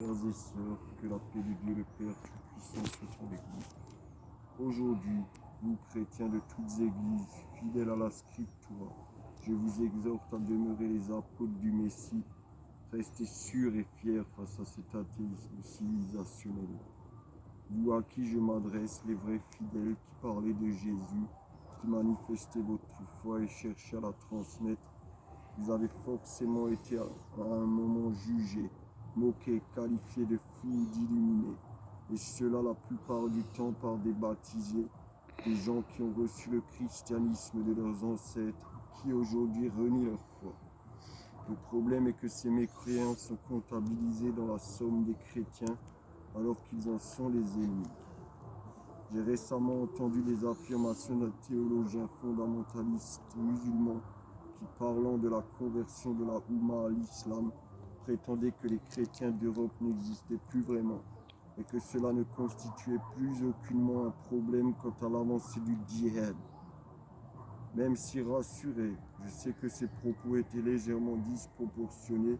Frères et sœurs, que la paix de Dieu le Père Tout-Puissant soit avec vous. Aujourd'hui, vous chrétiens de toutes églises, fidèles à la Scripture, je vous exhorte à demeurer les apôtres du Messie. Restez sûrs et fiers face à cet athéisme civilisationnel. Vous à qui je m'adresse, les vrais fidèles qui parlaient de Jésus, qui manifestaient votre foi et cherchaient à la transmettre, vous avez forcément été à un moment jugés, moqués, qualifiés de fous, d'illuminés. Et cela la plupart du temps par des baptisés, des gens qui ont reçu le christianisme de leurs ancêtres, qui aujourd'hui renient leur foi. Le problème est que ces mécréants sont comptabilisés dans la somme des chrétiens alors qu'ils en sont les ennemis. J'ai récemment entendu des affirmations d'un théologien fondamentaliste musulman qui, parlant de la conversion de la Oumma à l'islam, prétendait que les chrétiens d'Europe n'existaient plus vraiment et que cela ne constituait plus aucunement un problème quant à l'avancée du djihad. Même si rassuré, je sais que ces propos étaient légèrement disproportionnés,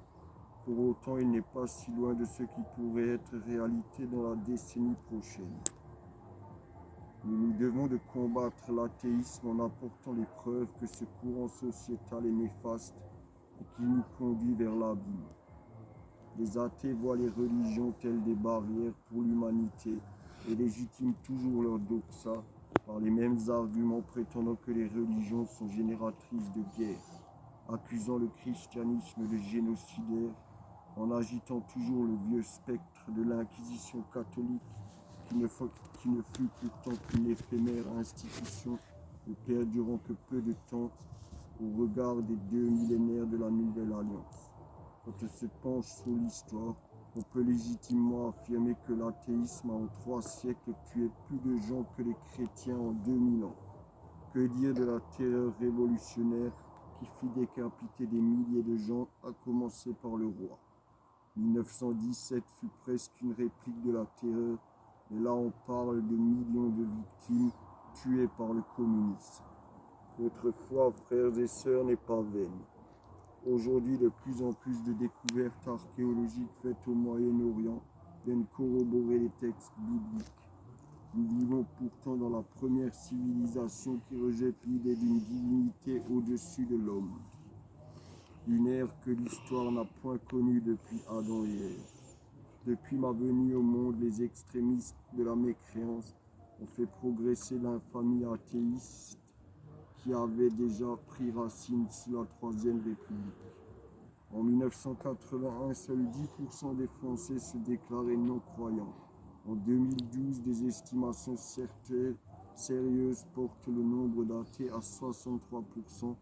pour autant il n'est pas si loin de ce qui pourrait être réalité dans la décennie prochaine. Nous devons de combattre l'athéisme en apportant les preuves que ce courant sociétal est néfaste et qui nous conduit vers l'abîme. Les athées voient les religions telles des barrières pour l'humanité et légitiment toujours leur doxa par les mêmes arguments prétendant que les religions sont génératrices de guerre, accusant le christianisme de génocidaire en agitant toujours le vieux spectre de l'Inquisition catholique qui ne fut pourtant qu'une éphémère institution ne perdurant que peu de temps au regard des 2 millénaires de la Nouvelle Alliance. Quand on se penche sur l'histoire, on peut légitimement affirmer que l'athéisme a en 3 siècles tué plus de gens que les chrétiens en 2000 ans. Que dire de la terreur révolutionnaire qui fit décapiter des milliers de gens, à commencer par le roi. 1917 fut presque une réplique de la terreur, mais là on parle de millions de victimes tuées par le communisme. Notre foi, frères et sœurs, n'est pas vaine. Aujourd'hui, de plus en plus de découvertes archéologiques faites au Moyen-Orient viennent corroborer les textes bibliques. Nous vivons pourtant dans la première civilisation qui rejette l'idée d'une divinité au-dessus de l'homme. Une ère que l'histoire n'a point connue depuis Adam et Ève. Depuis ma venue au monde, les extrémistes de la mécréance ont fait progresser l'infamie athéiste qui avait déjà pris racine sous la Troisième République. En 1981, seuls 10% des Français se déclaraient non-croyants. En 2012, des estimations sérieuses portent le nombre d'athées à 63%,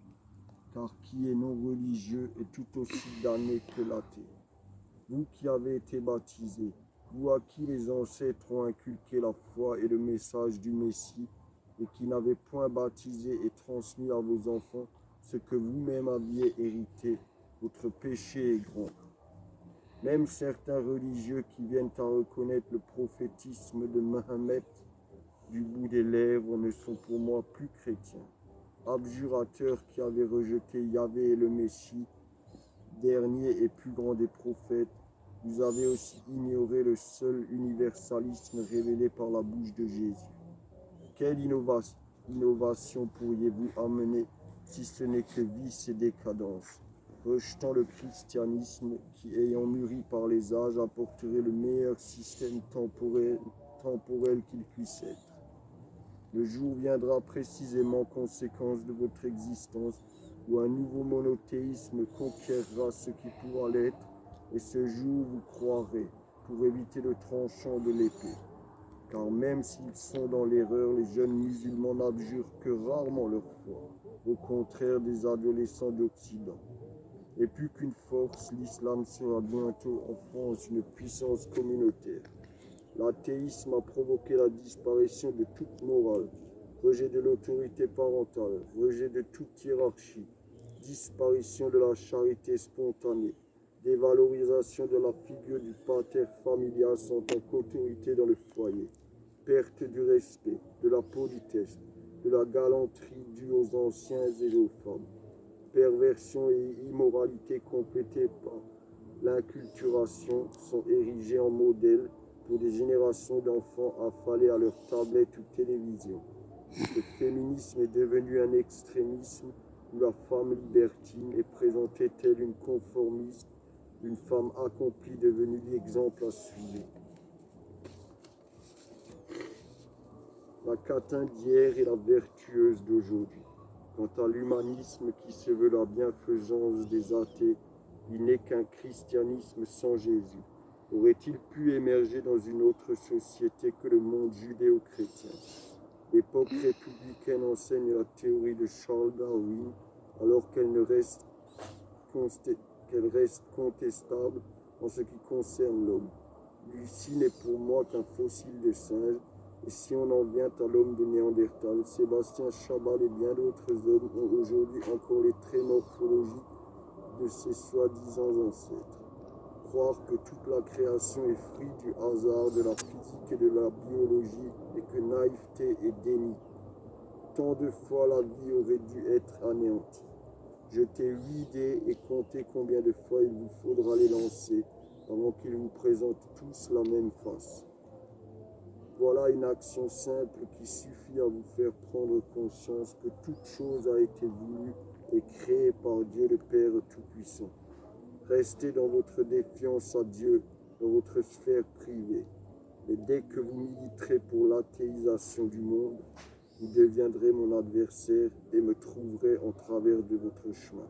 car qui est non-religieux est tout aussi damné que l'athée. Vous qui avez été baptisés, vous à qui les ancêtres ont inculqué la foi et le message du Messie, et qui n'avez point baptisé et transmis à vos enfants ce que vous-même aviez hérité, votre péché est grand. Même certains religieux qui viennent à reconnaître le prophétisme de Mahomet du bout des lèvres ne sont pour moi plus chrétiens. Abjurateurs qui avaient rejeté Yahvé et le Messie, dernier et plus grand des prophètes, vous avez aussi ignoré le seul universalisme révélé par la bouche de Jésus. Quelle innovation pourriez-vous amener si ce n'est que vice et décadence, rejetant le christianisme qui, ayant mûri par les âges, apporterait le meilleur système temporel qu'il puisse être. Le jour viendra précisément conséquence de votre existence où un nouveau monothéisme conquérera ce qui pourra l'être, et ce jour vous croirez pour éviter le tranchant de l'épée. Car même s'ils sont dans l'erreur, les jeunes musulmans n'abjurent que rarement leur foi, au contraire des adolescents d'Occident. Et plus qu'une force, l'islam sera bientôt en France une puissance communautaire. L'athéisme a provoqué la disparition de toute morale, rejet de l'autorité parentale, rejet de toute hiérarchie, disparition de la charité spontanée, dévalorisation de la figure du pater familias en tant qu'autorité dans le foyer, perte du respect, de la politesse, de la galanterie due aux anciens et aux femmes, perversion et immoralité complétée par l'inculturation sont érigés en modèle pour des générations d'enfants affalés à leur tablette ou télévision. Le féminisme est devenu un extrémisme où la femme libertine est présentée telle une conformiste, une femme accomplie devenue l'exemple à suivre. La catin d'hier est la vertueuse d'aujourd'hui. Quant à l'humanisme qui se veut la bienfaisance des athées, il n'est qu'un christianisme sans Jésus. Aurait-il pu émerger dans une autre société que le monde judéo-chrétien? L'époque républicaine enseigne la théorie de Charles Darwin, alors qu'elle reste contestable en ce qui concerne l'homme. Lucie n'est pour moi qu'un fossile de singe, et si on en vient à l'homme de Néandertal, Sébastien Chabal et bien d'autres hommes ont aujourd'hui encore les traits morphologiques de ces soi-disant ancêtres. Croire que toute la création est fruit du hasard, de la physique et de la biologie, et que naïveté et déni. Tant de fois la vie aurait dû être anéantie. Jetez 8 dés et comptez combien de fois il vous faudra les lancer avant qu'ils vous présentent tous la même face. Voilà une action simple qui suffit à vous faire prendre conscience que toute chose a été voulue et créée par Dieu le Père Tout-Puissant. Restez dans votre défiance à Dieu, dans votre sphère privée. Mais dès que vous militerez pour l'athéisation du monde, vous deviendrez mon adversaire et me trouverez en travers de votre chemin.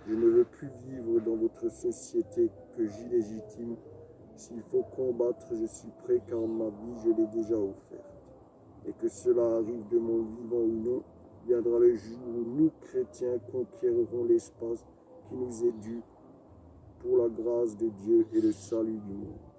Je ne veux plus vivre dans votre société que j'illégitime. S'il faut combattre, je suis prêt car ma vie, je l'ai déjà offerte. Et que cela arrive de mon vivant ou non, viendra le jour où nous, chrétiens, conquérerons l'espace qui nous est dû pour la grâce de Dieu et le salut du monde.